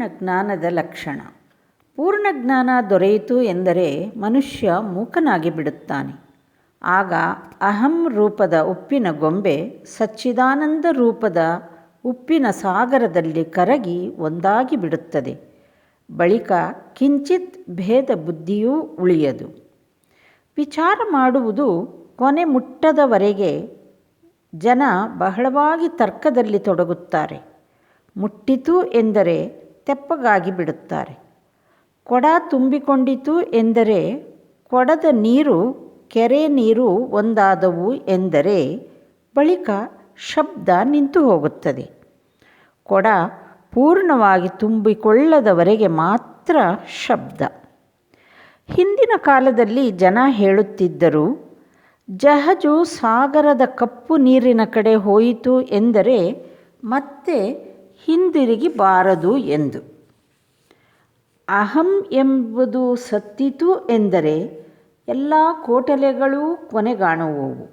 ಪೂರ್ಣ ಜ್ಞಾನದ ಲಕ್ಷಣ. ಪೂರ್ಣ ಜ್ಞಾನ ದೊರೆಯಿತು ಎಂದರೆ ಮನುಷ್ಯ ಮೂಕನಾಗಿ ಬಿಡುತ್ತಾನೆ. ಆಗ ಅಹಂ ರೂಪದ ಉಪ್ಪಿನ ಗೊಂಬೆ ಸಚ್ಚಿದಾನಂದ ರೂಪದ ಉಪ್ಪಿನ ಸಾಗರದಲ್ಲಿ ಕರಗಿ ಒಂದಾಗಿ ಬಿಡುತ್ತದೆ. ಬಳಿಕ ಕಿಂಚಿತ್ ಭೇದ ಬುದ್ಧಿಯೂ ಉಳಿಯದು. ವಿಚಾರ ಮಾಡುವುದು ಕೊನೆ ಮುಟ್ಟದವರೆಗೆ ಜನ ಬಹಳವಾಗಿ ತರ್ಕದಲ್ಲಿ ತೊಡಗುತ್ತಾರೆ. ಮುಟ್ಟಿತು ಎಂದರೆ ತೆಪ್ಪಗಾಗಿ ಬಿಡುತ್ತಾರೆ. ಕೊಡ ತುಂಬಿಕೊಂಡಿತು ಎಂದರೆ ಕೊಡದ ನೀರು ಕೆರೆ ನೀರು ಒಂದಾದವು ಎಂದರೆ ಬಳಿಕ ಶಬ್ದ ನಿಂತು ಹೋಗುತ್ತದೆ. ಕೊಡ ಪೂರ್ಣವಾಗಿ ತುಂಬಿಕೊಳ್ಳದವರೆಗೆ ಮಾತ್ರ ಶಬ್ದ. ಹಿಂದಿನ ಕಾಲದಲ್ಲಿ ಜನ ಹೇಳುತ್ತಿದ್ದರು, ಜಹಜು ಸಾಗರದ ಕಪ್ಪು ನೀರಿನ ಕಡೆ ಹೋಯಿತು ಎಂದರೆ ಮತ್ತೆ ಹಿಂದಿರುಗಿ ಬಾರದು ಎಂದು. ಅಹಂ ಎಂಬುದು ಸತ್ತಿತು ಎಂದರೆ ಎಲ್ಲ ಕೋಟಲೆಗಳೂ ಕೊನೆಗಾಣುವವು.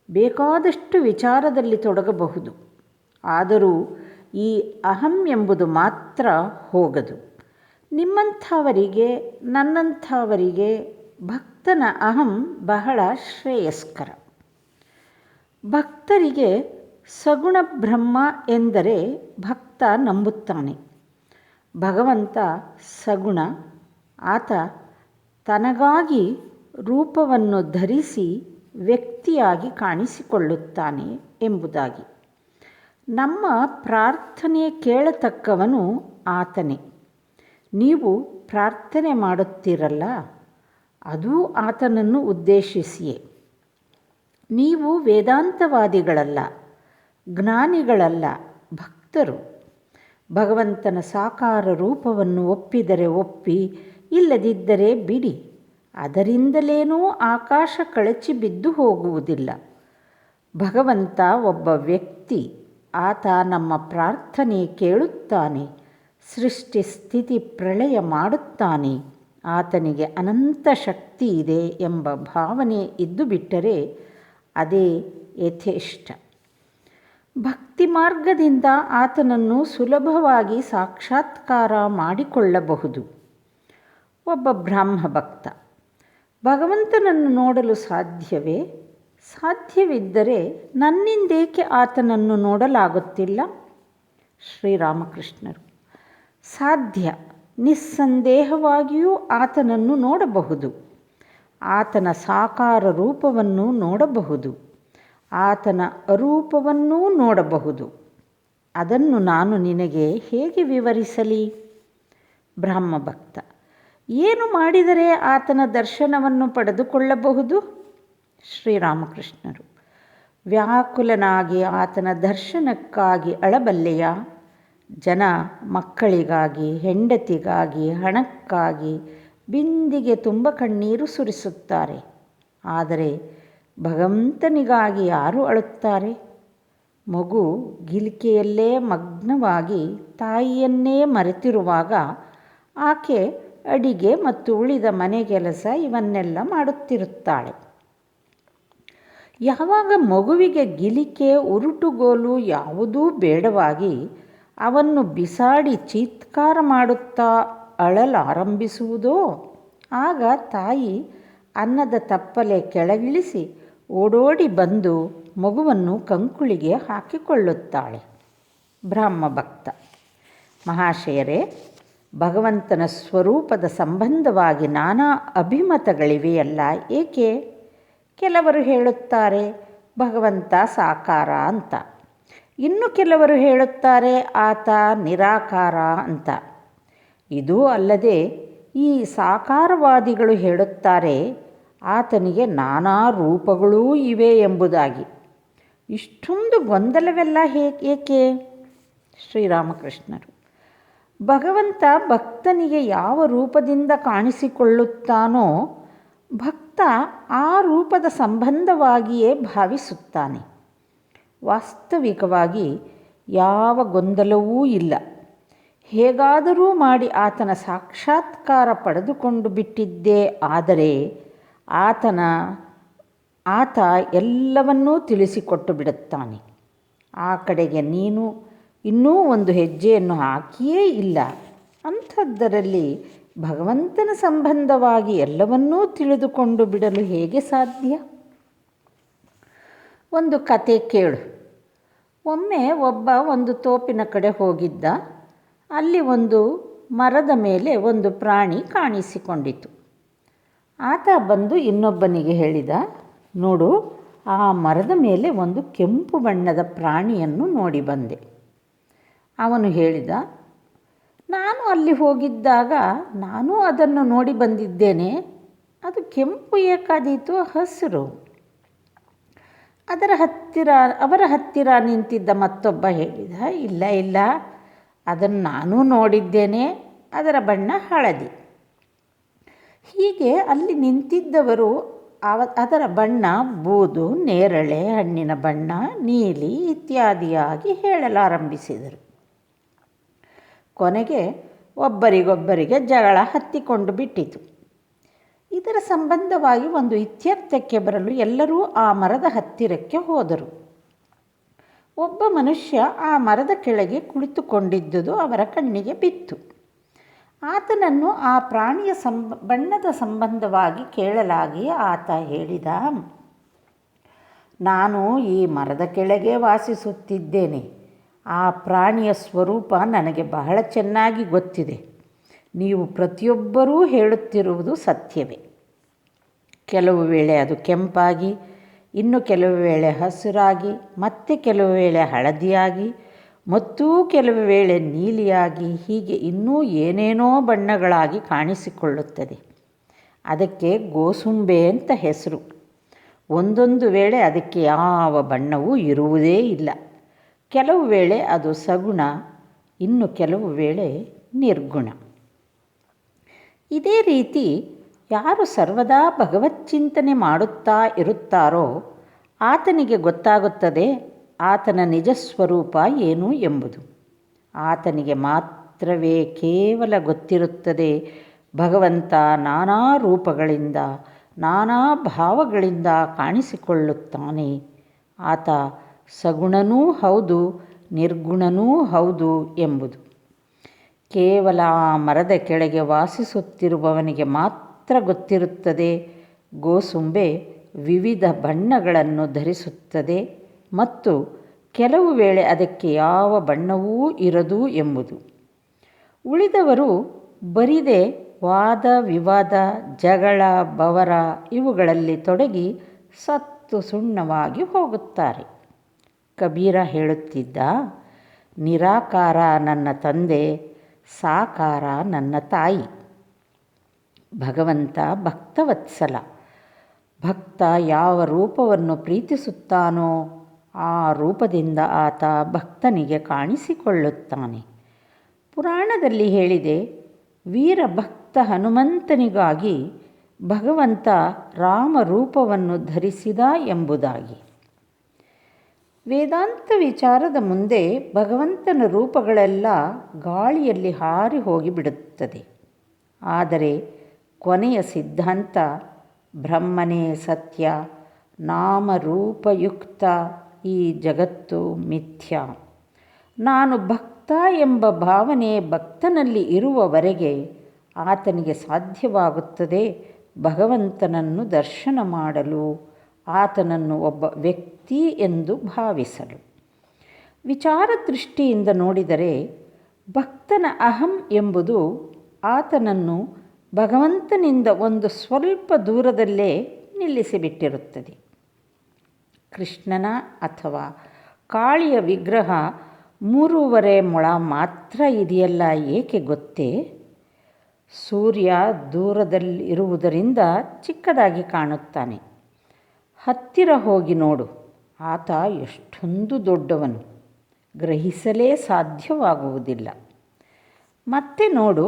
ಬೇಕಾದಷ್ಟು ವಿಚಾರದಲ್ಲಿ ತೊಡಗಬಹುದು, ಆದರೂ ಈ ಅಹಂ ಎಂಬುದು ಮಾತ್ರ ಹೋಗದು. ನಿಮ್ಮಂಥವರಿಗೆ ನನ್ನಂಥವರಿಗೆ ಭಕ್ತನ ಅಹಂ ಬಹಳ ಶ್ರೇಯಸ್ಕರ. ಭಕ್ತರಿಗೆ ಸಗುಣ ಬ್ರಹ್ಮ ಎಂದರೆ ಭಕ್ತ ನಂಬುತ್ತಾನೆ. ಭಗವಂತ ಸಗುಣ, ಆತ ತನಗಾಗಿ ರೂಪವನ್ನು ಧರಿಸಿ ವ್ಯಕ್ತಿಯಾಗಿ ಕಾಣಿಸಿಕೊಳ್ಳುತ್ತಾನೆ ಎಂಬುದಾಗಿ. ನಮ್ಮ ಪ್ರಾರ್ಥನೆ ಕೇಳತಕ್ಕವನು ಆತನೇ. ನೀವು ಪ್ರಾರ್ಥನೆ ಮಾಡುತ್ತೀರಲ್ಲ, ಅದು ಆತನನ್ನು ಉದ್ದೇಶಿಸಿಯೇ. ನೀವು ವೇದಾಂತವಾದಿಗಳಲ್ಲ, ಜ್ಞಾನಿಗಳಲ್ಲ, ಭಕ್ತರು. ಭಗವಂತನ ಸಾಕಾರ ರೂಪವನ್ನು ಒಪ್ಪಿದರೆ ಒಪ್ಪಿ, ಇಲ್ಲದಿದ್ದರೆ ಬಿಡಿ. ಅದರಿಂದಲೇನೂ ಆಕಾಶ ಕಳಚಿ ಬಿದ್ದು ಹೋಗುವುದಿಲ್ಲ. ಭಗವಂತ ಒಬ್ಬ ವ್ಯಕ್ತಿ. ಆತ ನಮ್ಮ ಪ್ರಾರ್ಥನೆ ಕೇಳುತ್ತಾನೆ, ಸೃಷ್ಟಿ ಸ್ಥಿತಿ ಪ್ರಳಯ ಮಾಡುತ್ತಾನೆ. ಆತನಿಗೆ ಅನಂತ ಶಕ್ತಿ ಇದೆ ಎಂಬ ಭಾವನೆ ಇದ್ದು ಬಿಟ್ಟರೆ ಅದೇ ಯಥೇಷ್ಟ. ಭಕ್ತಿ ಮಾರ್ಗದಿಂದ ಆತನನ್ನು ಸುಲಭವಾಗಿ ಸಾಕ್ಷಾತ್ಕಾರ ಮಾಡಿಕೊಳ್ಳಬಹುದು. ಒಬ್ಬ ಬ್ರಾಹ್ಮ ಭಕ್ತ ಭಗವಂತನನ್ನು ನೋಡಲು ಸಾಧ್ಯವೇ? ಸಾಧ್ಯವಿದ್ದರೆ ನನ್ನಿಂದೇಕೆ ಆತನನ್ನು ನೋಡಲಾಗುತ್ತಿಲ್ಲ? ಶ್ರೀರಾಮಕೃಷ್ಣರು: ಸಾಧ್ಯ, ನಿಸ್ಸಂದೇಹವಾಗಿಯೂ ಆತನನ್ನು ನೋಡಬಹುದು. ಆತನ ಸಾಕಾರ ರೂಪವನ್ನು ನೋಡಬಹುದು, ಆತನ ಅರೂಪವನ್ನೂ ನೋಡಬಹುದು. ಅದನ್ನು ನಾನು ನಿನಗೆ ಹೇಗೆ ವಿವರಿಸಲಿ? ಬ್ರಹ್ಮಭಕ್ತ: ಏನು ಮಾಡಿದರೆ ಆತನ ದರ್ಶನವನ್ನು ಪಡೆದುಕೊಳ್ಳಬಹುದು? ಶ್ರೀರಾಮಕೃಷ್ಣರು: ವ್ಯಾಕುಲನಾಗಿ ಆತನ ದರ್ಶನಕ್ಕಾಗಿ ಅಳಬಲ್ಲೆಯಾ? ಜನ ಮಕ್ಕಳಿಗಾಗಿ, ಹೆಂಡತಿಗಾಗಿ, ಹಣಕ್ಕಾಗಿ ಬಿಂದಿಗೆ ತುಂಬ ಕಣ್ಣೀರು ಸುರಿಸುತ್ತಾರೆ. ಆದರೆ ಭಗವಂತನಿಗಾಗಿ ಯಾರು ಅಳುತ್ತಾರೆ? ಮಗು ಗಿಲಿಕೆಯಲ್ಲೇ ಮಗ್ನವಾಗಿ ತಾಯಿಯನ್ನೇ ಮರೆತಿರುವಾಗ ಆಕೆ ಅಡಿಗೆ ಮತ್ತು ಉಳಿದ ಮನೆ ಕೆಲಸ ಇವನ್ನೆಲ್ಲ ಮಾಡುತ್ತಿರುತ್ತಾಳೆ. ಯಾವಾಗ ಮಗುವಿಗೆ ಗಿಲಿಕೆ, ಉರುಟುಗೋಲು ಯಾವುದೂ ಬೇಡವಾಗಿ ಅವನ್ನು ಬಿಸಾಡಿ ಚೀತ್ಕಾರ ಮಾಡುತ್ತಾ ಅಳಲಾರಂಭಿಸುವುದೋ ಆಗ ತಾಯಿ ಅನ್ನದ ತಪ್ಪಲೆ ಕೆಳಗಿಳಿಸಿ ಓಡೋಡಿ ಬಂದು ಮಗುವನ್ನು ಕಂಕುಳಿಗೆ ಹಾಕಿಕೊಳ್ಳುತ್ತಾಳೆ. ಬ್ರಹ್ಮಭಕ್ತ: ಮಹಾಶಯರೇ, ಭಗವಂತನ ಸ್ವರೂಪದ ಸಂಬಂಧವಾಗಿ ನಾನಾ ಅಭಿಮತಗಳಿವೆಯಲ್ಲ, ಏಕೆ? ಕೆಲವರು ಹೇಳುತ್ತಾರೆ ಭಗವಂತ ಸಾಕಾರ ಅಂತ, ಇನ್ನು ಕೆಲವರು ಹೇಳುತ್ತಾರೆ ಆತ ನಿರಾಕಾರ ಅಂತ. ಇದೂ ಅಲ್ಲದೆ ಈ ಸಾಕಾರವಾದಿಗಳು ಹೇಳುತ್ತಾರೆ ಆತನಿಗೆ ನಾನಾ ರೂಪಗಳೂ ಇವೆ ಎಂಬುದಾಗಿ. ಇಷ್ಟೊಂದು ಗೊಂದಲವೆಲ್ಲ ಏಕೆ? ಶ್ರೀರಾಮಕೃಷ್ಣರು: ಭಗವಂತ ಭಕ್ತನಿಗೆ ಯಾವ ರೂಪದಿಂದ ಕಾಣಿಸಿಕೊಳ್ಳುತ್ತಾನೋ ಭಕ್ತ ಆ ರೂಪದ ಸಂಬಂಧವಾಗಿಯೇ ಭಾವಿಸುತ್ತಾನೆ. ವಾಸ್ತವಿಕವಾಗಿ ಯಾವ ಗೊಂದಲವೂ ಇಲ್ಲ. ಹೇಗಾದರೂ ಮಾಡಿ ಆತನ ಸಾಕ್ಷಾತ್ಕಾರ ಪಡೆದುಕೊಂಡು ಬಿಟ್ಟಿದ್ದೇ ಆದರೆ ಆತ ಎಲ್ಲವನ್ನೂ ತಿಳಿಸಿಕೊಟ್ಟು ಬಿಡುತ್ತಾನೆ. ಆ ಕಡೆಗೆ ನೀನು ಇನ್ನೂ ಒಂದು ಹೆಜ್ಜೆಯನ್ನು ಹಾಕಿಯೇ ಇಲ್ಲ. ಅಂಥದ್ದರಲ್ಲಿ ಭಗವಂತನ ಸಂಬಂಧವಾಗಿ ಎಲ್ಲವನ್ನೂ ತಿಳಿದುಕೊಂಡು ಬಿಡಲು ಹೇಗೆ ಸಾಧ್ಯ? ಒಂದು ಕತೆ ಕೇಳು. ಒಮ್ಮೆ ಒಬ್ಬ ಒಂದು ತೋಪಿನ ಕಡೆ ಹೋಗಿದ್ದ. ಅಲ್ಲಿ ಒಂದು ಮರದ ಮೇಲೆ ಒಂದು ಪ್ರಾಣಿ ಕಾಣಿಸಿಕೊಂಡಿತು. ಆತ ಬಂದು ಇನ್ನೊಬ್ಬನಿಗೆ ಹೇಳಿದ, ನೋಡು, ಆ ಮರದ ಮೇಲೆ ಒಂದು ಕೆಂಪು ಬಣ್ಣದ ಪ್ರಾಣಿಯನ್ನು ನೋಡಿ ಬಂದೆ. ಅವನು ಹೇಳಿದ, ನಾನು ಅಲ್ಲಿ ಹೋಗಿದ್ದಾಗ ನಾನು ಅದನ್ನು ನೋಡಿ ಬಂದಿದ್ದೇನೆ. ಅದು ಕೆಂಪು ಏಕಾದೀತು, ಹಸಿರು. ಅವರ ಹತ್ತಿರ ನಿಂತಿದ್ದ ಮತ್ತೊಬ್ಬ ಹೇಳಿದ, ಇಲ್ಲ, ಅದನ್ನು ನಾನೂ ನೋಡಿದ್ದೇನೆ, ಅದರ ಬಣ್ಣ ಹಳದಿ. ಹೀಗೆ ಅಲ್ಲಿ ನಿಂತಿದ್ದವರು ಅದರ ಬಣ್ಣ ಬೂದು, ನೇರಳೆ, ಹಣ್ಣಿನ ಬಣ್ಣ, ನೀಲಿ ಇತ್ಯಾದಿಯಾಗಿ ಹೇಳಲಾರಂಭಿಸಿದರು. ಕೊನೆಗೆ ಒಬ್ಬರಿಗೊಬ್ಬರಿಗೆ ಜಗಳ ಹತ್ತಿಕೊಂಡು ಬಿಟ್ಟಿತು. ಇದರ ಸಂಬಂಧವಾಗಿ ಒಂದು ಇತ್ಯರ್ಥಕ್ಕೆ ಬರಲು ಎಲ್ಲರೂ ಆ ಮರದ ಹತ್ತಿರಕ್ಕೆ ಹೋದರು. ಒಬ್ಬ ಮನುಷ್ಯ ಆ ಮರದ ಕೆಳಗೆ ಕುಳಿತುಕೊಂಡಿದ್ದುದು ಅವರ ಕಣ್ಣಿಗೆ ಬಿತ್ತು. ಆತನನ್ನು ಆ ಪ್ರಾಣಿಯ ಬಣ್ಣದ ಸಂಬಂಧವಾಗಿ ಕೇಳಲಾಗಿ ಆತ ಹೇಳಿದ, ನಾನು ಈ ಮರದ ಕೆಳಗೆ ವಾಸಿಸುತ್ತಿದ್ದೇನೆ. ಆ ಪ್ರಾಣಿಯ ಸ್ವರೂಪ ನನಗೆ ಬಹಳ ಚೆನ್ನಾಗಿ ಗೊತ್ತಿದೆ. ನೀವು ಪ್ರತಿಯೊಬ್ಬರೂ ಹೇಳುತ್ತಿರುವುದು ಸತ್ಯವೇ. ಕೆಲವು ವೇಳೆ ಅದು ಕೆಂಪಾಗಿ, ಇನ್ನು ಕೆಲವು ವೇಳೆ ಹಸಿರಾಗಿ, ಮತ್ತೆ ಕೆಲವು ವೇಳೆ ಹಳದಿಯಾಗಿ, ಮತ್ತು ಕೆಲವು ವೇಳೆ ನೀಲಿಯಾಗಿ, ಹೀಗೆ ಇನ್ನೂ ಏನೇನೋ ಬಣ್ಣಗಳಾಗಿ ಕಾಣಿಸಿಕೊಳ್ಳುತ್ತದೆ. ಅದಕ್ಕೆ ಗೋಸುಂಬೆ ಅಂತ ಹೆಸರು. ಒಂದೊಂದು ವೇಳೆ ಅದಕ್ಕೆ ಯಾವ ಬಣ್ಣವೂ ಇರುವುದೇ ಇಲ್ಲ. ಕೆಲವು ವೇಳೆ ಅದು ಸಗುಣ, ಇನ್ನು ಕೆಲವು ವೇಳೆ ನಿರ್ಗುಣ. ಇದೇ ರೀತಿ ಯಾರು ಸರ್ವದಾ ಭಗವಚ್ಚಿಂತನೆ ಮಾಡುತ್ತಾ ಇರುತ್ತಾರೋ ಆತನಿಗೆ ಗೊತ್ತಾಗುತ್ತದೆ ಆತನ ನಿಜಸ್ವರೂಪ ಏನು ಎಂಬುದು. ಆತನಿಗೆ ಮಾತ್ರವೇ ಕೇವಲ ಗೊತ್ತಿರುತ್ತದೆ ಭಗವಂತ ನಾನಾ ರೂಪಗಳಿಂದ, ನಾನಾ ಭಾವಗಳಿಂದ ಕಾಣಿಸಿಕೊಳ್ಳುತ್ತಾನೆ. ಆತ ಸಗುಣನೂ ಹೌದು, ನಿರ್ಗುಣನೂ ಹೌದು ಎಂಬುದು. ಕೇವಲ ಆ ಮರದ ಕೆಳಗೆ ವಾಸಿಸುತ್ತಿರುವವನಿಗೆ ಮಾತ್ರ ಗೊತ್ತಿರುತ್ತದೆ ಗೋಸುಂಬೆ ವಿವಿಧ ಬಣ್ಣಗಳನ್ನು ಧರಿಸುತ್ತದೆ ಮತ್ತು ಕೆಲವು ವೇಳೆ ಅದಕ್ಕೆ ಯಾವ ಬಣ್ಣವೂ ಇರದು ಎಂಬುದು. ಉಳಿದವರು ಬರಿದೆ ವಾದ ವಿವಾದ, ಜಗಳ, ಬವರ ಇವುಗಳಲ್ಲಿ ತೊಡಗಿ ಸತ್ತು ಸುಣ್ಣವಾಗಿ ಹೋಗುತ್ತಾರೆ. ಕಬೀರ ಹೇಳುತ್ತಿದ್ದ, ನಿರಾಕಾರ ನನ್ನ ತಂದೆ, ಸಾಕಾರ ನನ್ನ ತಾಯಿ. ಭಗವಂತ ಭಕ್ತವತ್ಸಲ. ಭಕ್ತ ಯಾವ ರೂಪವನ್ನು ಪ್ರೀತಿಸುತ್ತಾನೋ ಆ ರೂಪದಿಂದ ಆತ ಭಕ್ತನಿಗೆ ಕಾಣಿಸಿಕೊಳ್ಳುತ್ತಾನೆ. ಪುರಾಣದಲ್ಲಿ ಹೇಳಿದೆ, ವೀರಭಕ್ತ ಹನುಮಂತನಿಗಾಗಿ ಭಗವಂತ ರಾಮರೂಪವನ್ನು ಧರಿಸಿದ ಎಂಬುದಾಗಿ. ವೇದಾಂತ ವಿಚಾರದ ಮುಂದೆ ಭಗವಂತನ ರೂಪಗಳೆಲ್ಲ ಗಾಳಿಯಲ್ಲಿ ಹಾರಿ ಹೋಗಿಬಿಡುತ್ತದೆ. ಆದರೆ ಕೊನೆಯ ಸಿದ್ಧಾಂತ ಬ್ರಹ್ಮನೇ ಸತ್ಯ, ನಾಮರೂಪಯುಕ್ತ ಈ ಜಗತ್ತು ಮಿಥ್ಯ. ನಾನು ಭಕ್ತ ಎಂಬ ಭಾವನೆ ಭಕ್ತನಲ್ಲಿ ಇರುವವರೆಗೆ ಆತನಿಗೆ ಸಾಧ್ಯವಾಗುತ್ತದೆ ಭಗವಂತನನ್ನು ದರ್ಶನ ಮಾಡಲು, ಆತನನ್ನು ಒಬ್ಬ ವ್ಯಕ್ತಿ ಎಂದು ಭಾವಿಸಲು. ವಿಚಾರ ದೃಷ್ಟಿಯಿಂದ ನೋಡಿದರೆ ಭಕ್ತನ ಅಹಂ ಎಂಬುದು ಆತನನ್ನು ಭಗವಂತನಿಂದ ಒಂದು ಸ್ವಲ್ಪ ದೂರದಲ್ಲೇ ನಿಲ್ಲಿಸಿಬಿಟ್ಟಿರುತ್ತದೆ. ಕೃಷ್ಣನ ಅಥವಾ ಕಾಳಿಯ ವಿಗ್ರಹ 3.5 ಮೊಳ ಮಾತ್ರ ಇದೆಯಲ್ಲ, ಏಕೆ ಗೊತ್ತೇ? ಸೂರ್ಯ ದೂರದಲ್ಲಿರುವುದರಿಂದ ಚಿಕ್ಕದಾಗಿ ಕಾಣುತ್ತಾನೆ. ಹತ್ತಿರ ಹೋಗಿ ನೋಡು, ಆತ ಎಷ್ಟೊಂದು ದೊಡ್ಡವನು, ಗ್ರಹಿಸಲೇ ಸಾಧ್ಯವಾಗುವುದಿಲ್ಲ. ಮತ್ತೆ ನೋಡು,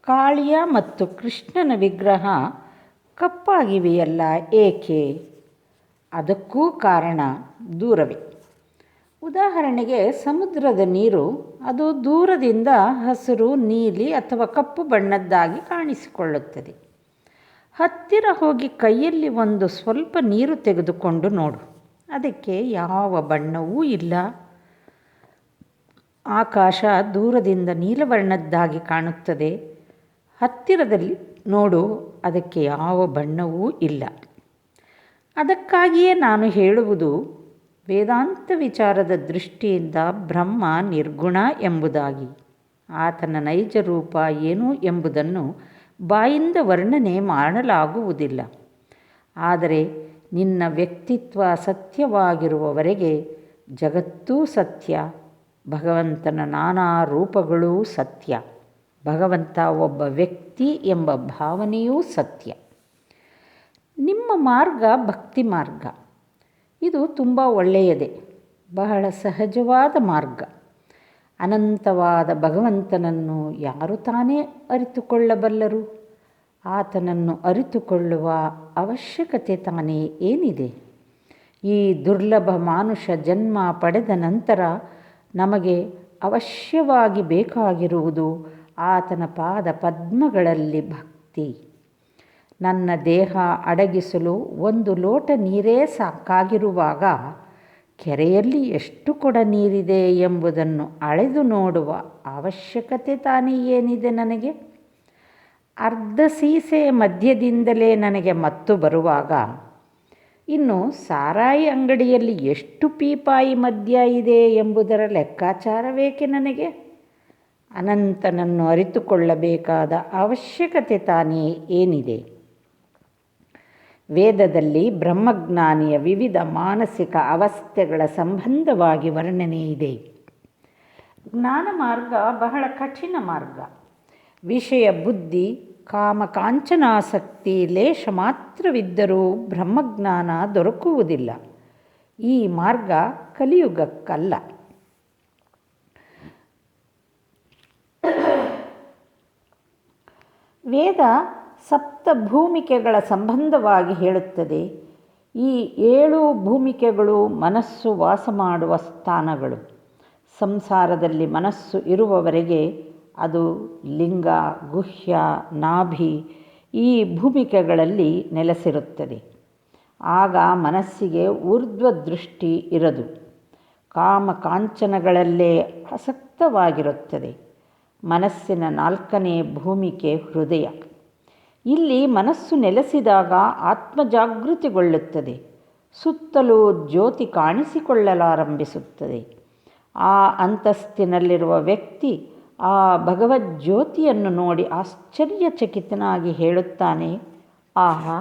ಕಾಳಿಯ ಮತ್ತು ಕೃಷ್ಣನ ವಿಗ್ರಹ ಕಪ್ಪಾಗಿವೆಯಲ್ಲ, ಏಕೆ? ಅದಕ್ಕೂ ಕಾರಣ ದೂರವೇ. ಉದಾಹರಣೆಗೆ ಸಮುದ್ರದ ನೀರು, ಅದು ದೂರದಿಂದ ಹಸಿರು, ನೀಲಿ ಅಥವಾ ಕಪ್ಪು ಬಣ್ಣದ್ದಾಗಿ ಕಾಣಿಸಿಕೊಳ್ಳುತ್ತದೆ. ಹತ್ತಿರ ಹೋಗಿ ಕೈಯಲ್ಲಿ ಒಂದು ಸ್ವಲ್ಪ ನೀರು ತೆಗೆದುಕೊಂಡು ನೋಡು, ಅದಕ್ಕೆ ಯಾವ ಬಣ್ಣವೂ ಇಲ್ಲ. ಆಕಾಶ ದೂರದಿಂದ ನೀಲವರ್ಣದ್ದಾಗಿ ಕಾಣುತ್ತದೆ. ಹತ್ತಿರದಲ್ಲಿ ನೋಡು, ಅದಕ್ಕೆ ಯಾವ ಬಣ್ಣವೂ ಇಲ್ಲ. ಅದಕ್ಕಾಗಿಯೇ ನಾನು ಹೇಳುವುದು ವೇದಾಂತ ವಿಚಾರದ ದೃಷ್ಟಿಯಿಂದ ಬ್ರಹ್ಮ ನಿರ್ಗುಣ ಎಂಬುದಾಗಿ. ಆತನ ನೈಜ ರೂಪ ಏನು ಎಂಬುದನ್ನು ಬಾಯಿಂದ ವರ್ಣನೆ ಮಾಡಲಾಗುವುದಿಲ್ಲ. ಆದರೆ ನಿನ್ನ ವ್ಯಕ್ತಿತ್ವ ಸತ್ಯವಾಗಿರುವವರೆಗೆ ಜಗತ್ತೂ ಸತ್ಯ, ಭಗವಂತನ ನಾನಾ ರೂಪಗಳೂ ಸತ್ಯ, ಭಗವಂತ ಒಬ್ಬ ವ್ಯಕ್ತಿ ಎಂಬ ಭಾವನೆಯೂ ಸತ್ಯ. ನಿಮ್ಮ ಮಾರ್ಗ ಭಕ್ತಿ ಮಾರ್ಗ. ಇದು ತುಂಬ ಒಳ್ಳೆಯದೇ, ಬಹಳ ಸಹಜವಾದ ಮಾರ್ಗ. ಅನಂತವಾದ ಭಗವಂತನನ್ನು ಯಾರು ತಾನೇ ಅರಿತುಕೊಳ್ಳಬಲ್ಲರು? ಆತನನ್ನು ಅರಿತುಕೊಳ್ಳುವ ಅವಶ್ಯಕತೆ ತಾನೇ ಏನಿದೆ? ಈ ದುರ್ಲಭ ಮಾನುಷ ಜನ್ಮ ಪಡೆದ ನಂತರ ನಮಗೆ ಅವಶ್ಯವಾಗಿ ಬೇಕಾಗಿರುವುದು ಆತನ ಪಾದ ಪದ್ಮಗಳಲ್ಲಿ ಭಕ್ತಿ. ನನ್ನ ದೇಹ ಅಡಗಿಸಲು 1 ಲೋಟ ನೀರೇ ಸಾಕಾಗಿರುವಾಗ ಕೆರೆಯಲ್ಲಿ ಎಷ್ಟು ಕೊಡ ನೀರಿದೆ ಎಂಬುದನ್ನು ಅಳೆದು ನೋಡುವ ಅವಶ್ಯಕತೆ ತಾನೇ ಏನಿದೆ ನನಗೆ? ಅರ್ಧ ಸೀಸೆ ಮಧ್ಯದಿಂದಲೇ ನನಗೆ ಮತ್ತು ಬರುವಾಗ ಇನ್ನು ಸಾರಾಯಿ ಅಂಗಡಿಯಲ್ಲಿ ಎಷ್ಟು ಪೀಪಾಯಿ ಮದ್ಯ ಇದೆ ಎಂಬುದರ ಲೆಕ್ಕಾಚಾರವೇಕೆ ನನಗೆ? ಅನಂತನನ್ನು ಅರಿತುಕೊಳ್ಳಬೇಕಾದ ಅವಶ್ಯಕತೆ ತಾನೇ ಏನಿದೆ? ವೇದದಲ್ಲಿ ಬ್ರಹ್ಮಜ್ಞಾನಿಯ ವಿವಿಧ ಮಾನಸಿಕ ಅವಸ್ಥೆಗಳ ಸಂಬಂಧವಾಗಿ ವರ್ಣನೆ ಇದೆ. ಜ್ಞಾನ ಮಾರ್ಗ ಬಹಳ ಕಠಿಣ ಮಾರ್ಗ. ವಿಷಯ ಬುದ್ಧಿ, ಕಾಮಕಾಂಚನಾಸಕ್ತಿ ಲೇಷ ಮಾತ್ರವಿದ್ದರೂ ಬ್ರಹ್ಮಜ್ಞಾನ ದೊರಕುವುದಿಲ್ಲ. ಈ ಮಾರ್ಗ ಕಲಿಯುಗಕ್ಕಲ್ಲ. ವೇದ ಸಪ್ತ ಭೂಮಿಕೆಗಳ ಸಂಬಂಧವಾಗಿ ಹೇಳುತ್ತದೆ. ಈ 7 ಭೂಮಿಕೆಗಳು ಮನಸ್ಸು ವಾಸ ಮಾಡುವ ಸ್ಥಾನಗಳು. ಸಂಸಾರದಲ್ಲಿ ಮನಸ್ಸು ಇರುವವರೆಗೆ ಅದು ಲಿಂಗ, ಗುಹ್ಯ, ನಾಭಿ ಈ ಭೂಮಿಕೆಗಳಲ್ಲಿ ನೆಲೆಸಿರುತ್ತದೆ. ಆಗ ಮನಸ್ಸಿಗೆ ಊರ್ಧ್ವ ದೃಷ್ಟಿ ಇರದು, ಕಾಮಕಾಂಚನಗಳಲ್ಲೇ ಆಸಕ್ತವಾಗಿರುತ್ತದೆ. ಮನಸ್ಸಿನ 4ನೇ ಭೂಮಿಕೆ ಹೃದಯ. ಇಲ್ಲಿ ಮನಸ್ಸು ನೆಲೆಸಿದಾಗ ಆತ್ಮಜಾಗೃತಿಗೊಳ್ಳುತ್ತದೆ. ಸುತ್ತಲೂ ಜ್ಯೋತಿ ಕಾಣಿಸಿಕೊಳ್ಳಲಾರಂಭಿಸುತ್ತದೆ. ಆ ಅಂತಸ್ತಿನಲ್ಲಿರುವ ವ್ಯಕ್ತಿ ಆ ಭಗವಜ್ಯೋತಿಯನ್ನು ನೋಡಿ ಆಶ್ಚರ್ಯಚಕಿತನಾಗಿ ಹೇಳುತ್ತಾನೆ, ಆಹಾ,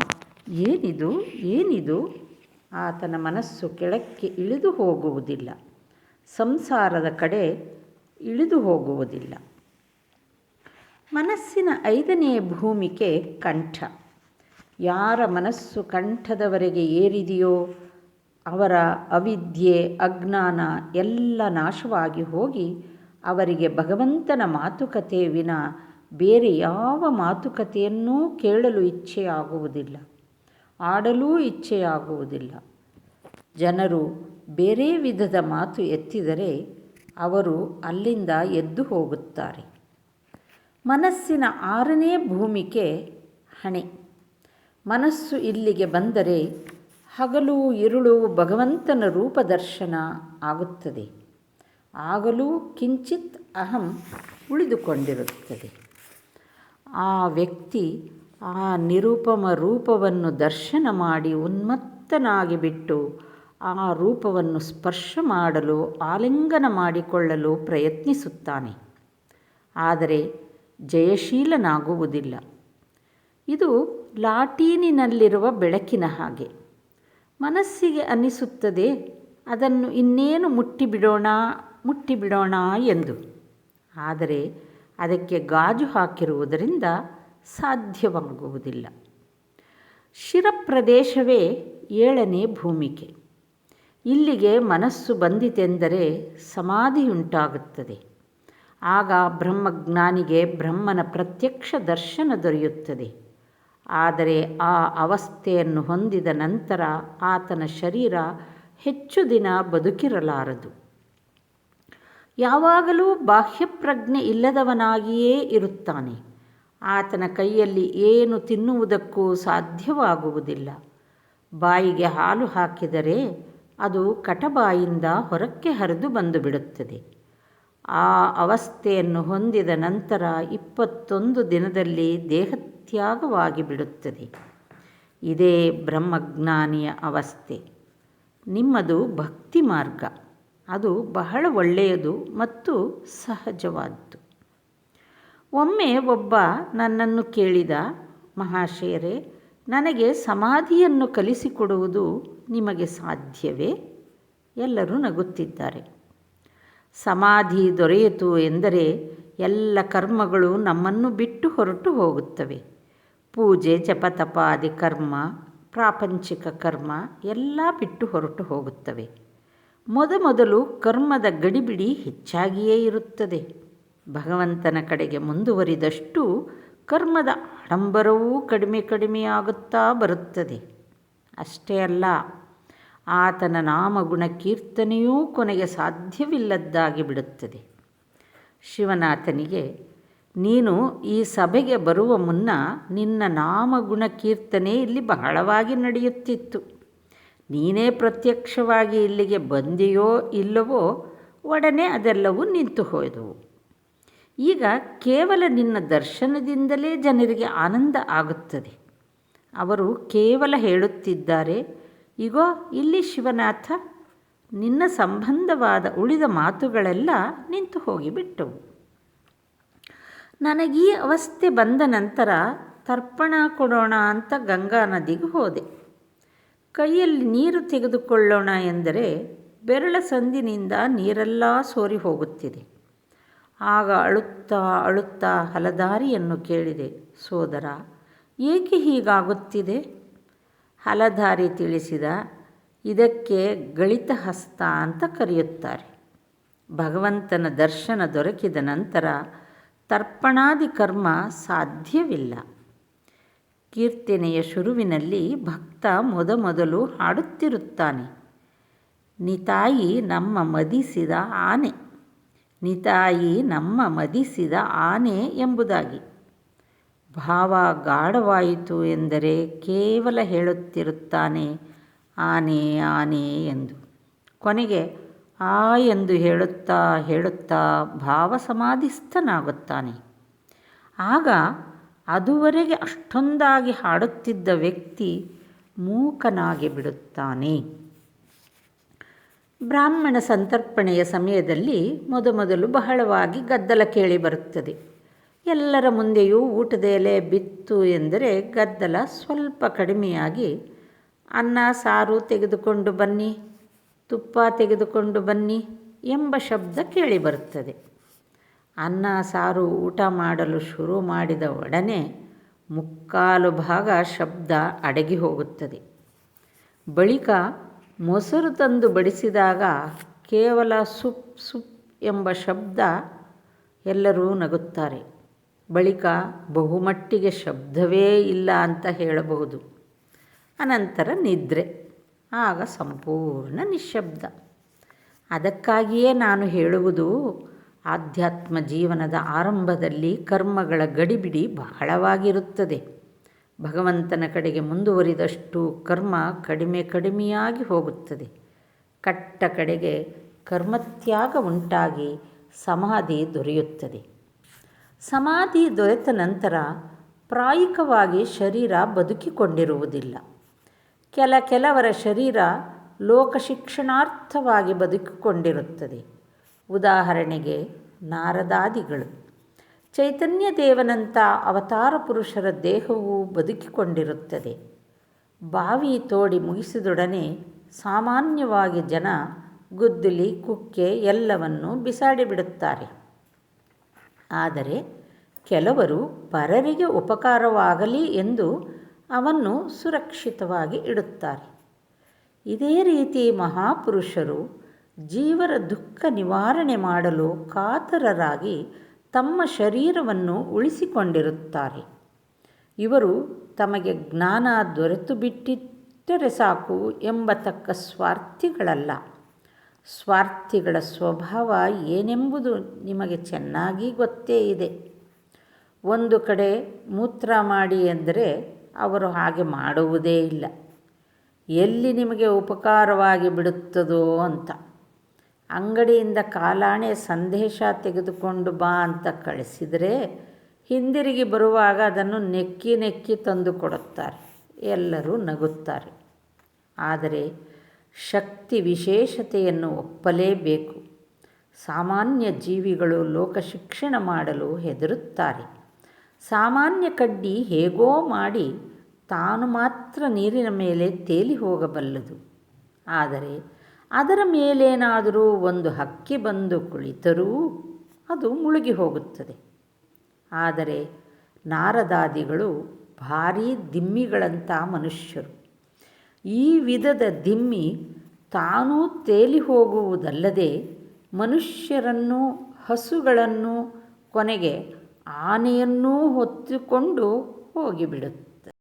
ಏನಿದು ಏನಿದು? ಆತನ ಮನಸ್ಸು ಕೆಳಕ್ಕೆ ಇಳಿದು ಹೋಗುವುದಿಲ್ಲ, ಸಂಸಾರದ ಕಡೆ ಇಳಿದು ಹೋಗುವುದಿಲ್ಲ. ಮನಸ್ಸಿನ 5ನೇ ಭೂಮಿಕೆ ಕಂಠ. ಯಾರ ಮನಸ್ಸು ಕಂಠದವರೆಗೆ ಏರಿದೆಯೋ ಅವರ ಅವಿದ್ಯೆ, ಅಜ್ಞಾನ ಎಲ್ಲ ನಾಶವಾಗಿ ಹೋಗಿ ಅವರಿಗೆ ಭಗವಂತನ ಮಾತುಕತೆ ವಿನ ಬೇರೆ ಯಾವ ಮಾತುಕತೆಯನ್ನೂ ಕೇಳಲು ಇಚ್ಛೆಯಾಗುವುದಿಲ್ಲ, ಆಡಲೂ ಇಚ್ಛೆಯಾಗುವುದಿಲ್ಲ. ಜನರು ಬೇರೆ ವಿಧದ ಮಾತು ಎತ್ತಿದರೆ ಅವರು ಅಲ್ಲಿಂದ ಎದ್ದು ಹೋಗುತ್ತಾರೆ. ಮನಸ್ಸಿನ 6ನೇ ಭೂಮಿಕೆ ಹಣೆ. ಮನಸ್ಸು ಇಲ್ಲಿಗೆ ಬಂದರೆ ಹಗಲು ಇರುಳು ಭಗವಂತನ ರೂಪದರ್ಶನ ಆಗುತ್ತದೆ. ಆಗಲೂ ಕಿಂಚಿತ್ ಅಹಂ ಉಳಿದುಕೊಂಡಿರುತ್ತದೆ. ಆ ವ್ಯಕ್ತಿ ಆ ನಿರುಪಮ ರೂಪವನ್ನು ದರ್ಶನ ಮಾಡಿ ಉನ್ಮತ್ತನಾಗಿ ಬಿಟ್ಟು ಆ ರೂಪವನ್ನು ಸ್ಪರ್ಶ ಮಾಡಲು, ಆಲಿಂಗನ ಮಾಡಿಕೊಳ್ಳಲು ಪ್ರಯತ್ನಿಸುತ್ತಾನೆ. ಆದರೆ ಜಯಶೀಲನಾಗುವುದಿಲ್ಲ. ಇದು ಲಾಟೀನಿನಲ್ಲಿರುವ ಬೆಳಕಿನ ಹಾಗೆ. ಮನಸ್ಸಿಗೆ ಅನ್ನಿಸುತ್ತದೆ ಅದನ್ನು ಇನ್ನೇನು ಮುಟ್ಟಿಬಿಡೋಣ ಎಂದು. ಆದರೆ ಅದಕ್ಕೆ ಗಾಜು ಹಾಕಿರುವುದರಿಂದ ಸಾಧ್ಯವಾಗುವುದಿಲ್ಲ. ಶಿರಪ್ರದೇಶವೇ 7ನೇ ಭೂಮಿಕೆ. ಇಲ್ಲಿಗೆ ಮನಸ್ಸು ಬಂದಿತೆಂದರೆ ಸಮಾಧಿಯುಂಟಾಗುತ್ತದೆ. ಆಗ ಬ್ರಹ್ಮಜ್ಞಾನಿಗೆ ಬ್ರಹ್ಮನ ಪ್ರತ್ಯಕ್ಷ ದರ್ಶನ ದೊರೆಯುತ್ತದೆ. ಆದರೆ ಆ ಅವಸ್ಥೆಯನ್ನು ಹೊಂದಿದ ನಂತರ ಆತನ ಶರೀರ ಹೆಚ್ಚು ದಿನ ಬದುಕಿರಲಾರದು. ಯಾವಾಗಲೂ ಬಾಹ್ಯಪ್ರಜ್ಞೆ ಇಲ್ಲದವನಾಗಿಯೇ ಇರುತ್ತಾನೆ. ಆತನ ಕೈಯಲ್ಲಿ ಏನು ತಿನ್ನುವುದಕ್ಕೂ ಸಾಧ್ಯವಾಗುವುದಿಲ್ಲ. ಬಾಯಿಗೆ ಹಾಲು ಹಾಕಿದರೆ ಅದು ಕಟಬಾಯಿಂದ ಹೊರಕ್ಕೆ ಹರಿದು ಬಂದು ಬಿಡುತ್ತದೆ. ಆ ಅವಸ್ಥೆಯನ್ನು ಹೊಂದಿದ ನಂತರ 21 ದಿನದಲ್ಲಿ ದೇಹತ್ಯಾಗವಾಗಿ ಬಿಡುತ್ತದೆ. ಇದೇ ಬ್ರಹ್ಮಜ್ಞಾನಿಯ ಅವಸ್ಥೆ. ನಿಮ್ಮದು ಭಕ್ತಿ ಮಾರ್ಗ. ಅದು ಬಹಳ ಒಳ್ಳೆಯದು ಮತ್ತು ಸಹಜವಾದ್ದು. ಒಮ್ಮೆ ಒಬ್ಬ ನನ್ನನ್ನು ಕೇಳಿದ, ಮಹಾಶಯರೇ, ನನಗೆ ಸಮಾಧಿಯನ್ನು ಕಲಿಸಿಕೊಡುವುದು ನಿಮಗೆ ಸಾಧ್ಯವೇ? ಎಲ್ಲರೂ ನಗುತ್ತಿದ್ದಾರೆ. ಸಮಾಧಿ ದೊರೆಯಿತು ಎಂದರೆ ಎಲ್ಲ ಕರ್ಮಗಳು ನಮ್ಮನ್ನು ಬಿಟ್ಟು ಹೊರಟು ಹೋಗುತ್ತವೆ. ಪೂಜೆ, ಜಪತಪಾದಿ ಕರ್ಮ, ಪ್ರಾಪಂಚಿಕ ಕರ್ಮ ಎಲ್ಲ ಬಿಟ್ಟು ಹೊರಟು ಹೋಗುತ್ತವೆ. ಮೊದಮೊದಲು ಕರ್ಮದ ಗಡಿಬಿಡಿ ಹೆಚ್ಚಾಗಿಯೇ ಇರುತ್ತದೆ. ಭಗವಂತನ ಕಡೆಗೆ ಮುಂದುವರಿದಷ್ಟು ಕರ್ಮದ ಆಡಂಬರವೂ ಕಡಿಮೆಯಾಗುತ್ತಾ ಬರುತ್ತದೆ. ಅಷ್ಟೇ ಅಲ್ಲ, ಆತನ ನಾಮಗುಣ ಕೀರ್ತನೆಯೂ ಕೊನೆಗೆ ಸಾಧ್ಯವಿಲ್ಲದ್ದಾಗಿ ಬಿಡುತ್ತದೆ. ಶಿವನಾಥನಿಗೆ, ನೀನು ಈ ಸಭೆಗೆ ಬರುವ ಮುನ್ನ ನಿನ್ನ ನಾಮಗುಣ ಕೀರ್ತನೆ ಇಲ್ಲಿ ಬಹಳವಾಗಿ ನಡೆಯುತ್ತಿತ್ತು. ನೀನೇ ಪ್ರತ್ಯಕ್ಷವಾಗಿ ಇಲ್ಲಿಗೆ ಬಂದೆಯೋ ಇಲ್ಲವೋ ಒಡನೆ ಅದೆಲ್ಲವೂ ನಿಂತು ಹೋದವು. ಈಗ ಕೇವಲ ನಿನ್ನ ದರ್ಶನದಿಂದಲೇ ಜನರಿಗೆ ಆನಂದ ಆಗುತ್ತದೆ. ಅವರು ಕೇವಲ ಹೇಳುತ್ತಿದ್ದಾರೆ, ಇಗೋ ಇಲ್ಲಿ ಶಿವನಾಥ. ನಿನ್ನ ಸಂಬಂಧವಾದ ಉಳಿದ ಮಾತುಗಳೆಲ್ಲ ನಿಂತು ಹೋಗಿಬಿಟ್ಟವು. ನನಗೀ ಅವಸ್ಥೆ ಬಂದ ನಂತರ ತರ್ಪಣ ಕೊಡೋಣ ಅಂತ ಗಂಗಾ ನದಿಗೆ ಹೋದೆ. ಕೈಯಲ್ಲಿ ನೀರು ತೆಗೆದುಕೊಳ್ಳೋಣ ಎಂದರೆ ಬೆರಳ ಸಂದಿನಿಂದ ನೀರೆಲ್ಲ ಸೋರಿ ಹೋಗುತ್ತಿದೆ. ಆಗ ಅಳುತ್ತಾ ಹಲಧಾರಿಯನ್ನು ಕೇಳಿದೆ, ಸೋದರ, ಏಕೆ ಹೀಗಾಗುತ್ತಿದೆ? ಹಲಧಾರಿ ತಿಳಿಸಿದ, ಇದಕ್ಕೆ ಗಳಿತ ಹಸ್ತ ಅಂತ ಕರೆಯುತ್ತಾರೆ. ಭಗವಂತನ ದರ್ಶನ ದೊರಕಿದ ನಂತರ ತರ್ಪಣಾದಿ ಕರ್ಮ ಸಾಧ್ಯವಿಲ್ಲ. ಕೀರ್ತನೆಯ ಶುರುವಿನಲ್ಲಿ ಭಕ್ತ ಮೊದಮೊದಲು ಹಾಡುತ್ತಿರುತ್ತಾನೆ, ನಿತಾಯಿ ನಮ್ಮ ಮದಿಸಿದ ಆನೆ, ನಿತಾಯಿ ನಮ್ಮ ಮದಿಸಿದ ಆನೆ ಎಂಬುದಾಗಿ. ಭಾವ ಗಾಢವಾಯಿತು ಎಂದರೆ ಕೇವಲ ಹೇಳುತ್ತಿರುತ್ತಾನೆ ಆನೆ ಆನೆ ಎಂದು. ಕೊನೆಗೆ ಆ ಎಂದು ಹೇಳುತ್ತಾ ಭಾವ ಸಮಾಧಿಸ್ಥನಾಗುತ್ತಾನೆ. ಆಗ ಅದುವರೆಗೆ ಅಷ್ಟೊಂದಾಗಿ ಹಾಡುತ್ತಿದ್ದ ವ್ಯಕ್ತಿ ಮೂಕನಾಗಿ ಬಿಡುತ್ತಾನೆ. ಬ್ರಾಹ್ಮಣ ಸಂತರ್ಪಣೆಯ ಸಮಯದಲ್ಲಿ ಮೊದಮೊದಲು ಬಹಳವಾಗಿ ಗದ್ದಲ ಕೇಳಿ ಬರುತ್ತದೆ. ಎಲ್ಲರ ಮುಂದೆಯೂ ಊಟದ ಎಲೆ ಬಿತ್ತು ಎಂದರೆ ಗದ್ದಲ ಸ್ವಲ್ಪ ಕಡಿಮೆಯಾಗಿ, ಅನ್ನ ಸಾರು ತೆಗೆದುಕೊಂಡು ಬನ್ನಿ, ತುಪ್ಪ ತೆಗೆದುಕೊಂಡು ಬನ್ನಿ ಎಂಬ ಶಬ್ದ ಕೇಳಿಬರುತ್ತದೆ. ಅನ್ನ ಸಾರು ಊಟ ಮಾಡಲು ಶುರು ಮಾಡಿದ ಒಡನೆ 3/4 ಭಾಗ ಶಬ್ದ ಅಡಗಿ ಹೋಗುತ್ತದೆ. ಬಳಿಕ ಮೊಸರು ತಂದು ಬಡಿಸಿದಾಗ ಕೇವಲ ಸುಪ್ ಸುಪ್ ಎಂಬ ಶಬ್ದ, ಎಲ್ಲರೂ ನಗುತ್ತಾರೆ. ಬಳಿಕ ಬಹುಮಟ್ಟಿಗೆ ಶಬ್ದವೇ ಇಲ್ಲ ಅಂತ ಹೇಳಬಹುದು. ಅನಂತರ ನಿದ್ರೆ, ಆಗ ಸಂಪೂರ್ಣ ನಿಶ್ಶಬ್ದ. ಅದಕ್ಕಾಗಿಯೇ ನಾನು ಹೇಳುವುದು, ಆಧ್ಯಾತ್ಮ ಜೀವನದ ಆರಂಭದಲ್ಲಿ ಕರ್ಮಗಳ ಗಡಿಬಿಡಿ ಬಹಳವಾಗಿರುತ್ತದೆ. ಭಗವಂತನ ಕಡೆಗೆ ಮುಂದುವರಿದಷ್ಟು ಕರ್ಮ ಕಡಿಮೆಯಾಗಿ ಹೋಗುತ್ತದೆ. ಕಟ್ಟ ಕಡೆಗೆ ಕರ್ಮತ್ಯಾಗ ಉಂಟಾಗಿ ಸಮಾಧಿ ದೊರೆಯುತ್ತದೆ. ಸಮಾಧಿ ದೊರೆತ ನಂತರ ಪ್ರಾಯಿಕವಾಗಿ ಶರೀರ ಬದುಕಿಕೊಂಡಿರುವುದಿಲ್ಲ. ಕೆಲವರ ಶರೀರ ಲೋಕಶಿಕ್ಷಣಾರ್ಥವಾಗಿ ಬದುಕಿಕೊಂಡಿರುತ್ತದೆ. ಉದಾಹರಣೆಗೆ ನಾರದಾದಿಗಳು. ಚೈತನ್ಯ ದೇವನಂಥ ಅವತಾರ ಪುರುಷರ ದೇಹವು ಬದುಕಿಕೊಂಡಿರುತ್ತದೆ. ಬಾವಿ ತೋಡಿ ಮುಗಿಸಿದೊಡನೆ ಸಾಮಾನ್ಯವಾಗಿ ಜನ ಗುದ್ದಲಿ, ಕುಕ್ಕೆ ಎಲ್ಲವನ್ನು ಬಿಸಾಡಿಬಿಡುತ್ತಾರೆ. ಆದರೆ ಕೆಲವರು ಪರರಿಗೆ ಉಪಕಾರವಾಗಲಿ ಎಂದು ಅವನ್ನು ಸುರಕ್ಷಿತವಾಗಿ ಇಡುತ್ತಾರೆ. ಇದೇ ರೀತಿ ಮಹಾಪುರುಷರು ಜೀವರ ದುಃಖ ನಿವಾರಣೆ ಮಾಡಲು ಕಾತರರಾಗಿ ತಮ್ಮ ಶರೀರವನ್ನು ಉಳಿಸಿಕೊಂಡಿರುತ್ತಾರೆ. ಇವರು ತಮಗೆ ಜ್ಞಾನ ದೊರೆತು ಬಿಟ್ಟಿದ್ದರೆ ಸಾಕು ಎಂಬತಕ್ಕ ಸ್ವಾರ್ಥಿಗಳಲ್ಲ. ಸ್ವಾರ್ಥಿಗಳ ಸ್ವಭಾವ ಏನೆಂಬುದು ನಿಮಗೆ ಚೆನ್ನಾಗಿ ಗೊತ್ತೇ ಇದೆ. ಒಂದು ಕಡೆ ಮೂತ್ರ ಮಾಡಿ ಎಂದರೆ ಅವರು ಹಾಗೆ ಮಾಡುವುದೇ ಇಲ್ಲ, ಎಲ್ಲಿ ನಿಮಗೆ ಉಪಕಾರವಾಗಿ ಬಿಡುತ್ತದೋ ಅಂತ. ಅಂಗಡಿಯಿಂದ ಕಾಲಾಣೆ ಸಂದೇಶ ತೆಗೆದುಕೊಂಡು ಬಾ ಅಂತ ಕಳಿಸಿದರೆ ಹಿಂದಿರುಗಿ ಬರುವಾಗ ಅದನ್ನು ನೆಕ್ಕಿ ನೆಕ್ಕಿ ತಂದು ಕೊಡುತ್ತಾರೆ. ಎಲ್ಲರೂ ನಗುತ್ತಾರೆ. ಆದರೆ ಶಕ್ತಿ ವಿಶೇಷತೆಯನ್ನು ಒಪ್ಪಲೇಬೇಕು. ಸಾಮಾನ್ಯ ಜೀವಿಗಳು ಲೋಕ ಶಿಕ್ಷಣ ಮಾಡಲು ಹೆದರುತ್ತಾರೆ. ಸಾಮಾನ್ಯ ಕಡ್ಡಿ ಹೇಗೋ ಮಾಡಿ ತಾನು ಮಾತ್ರ ನೀರಿನ ಮೇಲೆ ತೇಲಿ ಹೋಗಬಲ್ಲದು. ಆದರೆ ಅದರ ಮೇಲೇನಾದರೂ ಒಂದು ಹಕ್ಕಿ ಬಂದು ಕುಳಿತರೂ ಅದು ಮುಳುಗಿ ಹೋಗುತ್ತದೆ. ಆದರೆ ನಾರದಾದಿಗಳು ಭಾರೀ ದಿಮ್ಮಿಗಳಂಥ ಮನುಷ್ಯರು. ಈ ವಿಧದ ದಿಮ್ಮಿ ತಾನೂ ತೇಲಿ ಹೋಗುವುದಲ್ಲದೆ ಮನುಷ್ಯರನ್ನು, ಹಸುಗಳನ್ನು, ಕೊನೆಗೆ ಆನೆಯನ್ನೂ ಹೊತ್ತುಕೊಂಡು ಹೋಗಿಬಿಡುತ್ತೆ.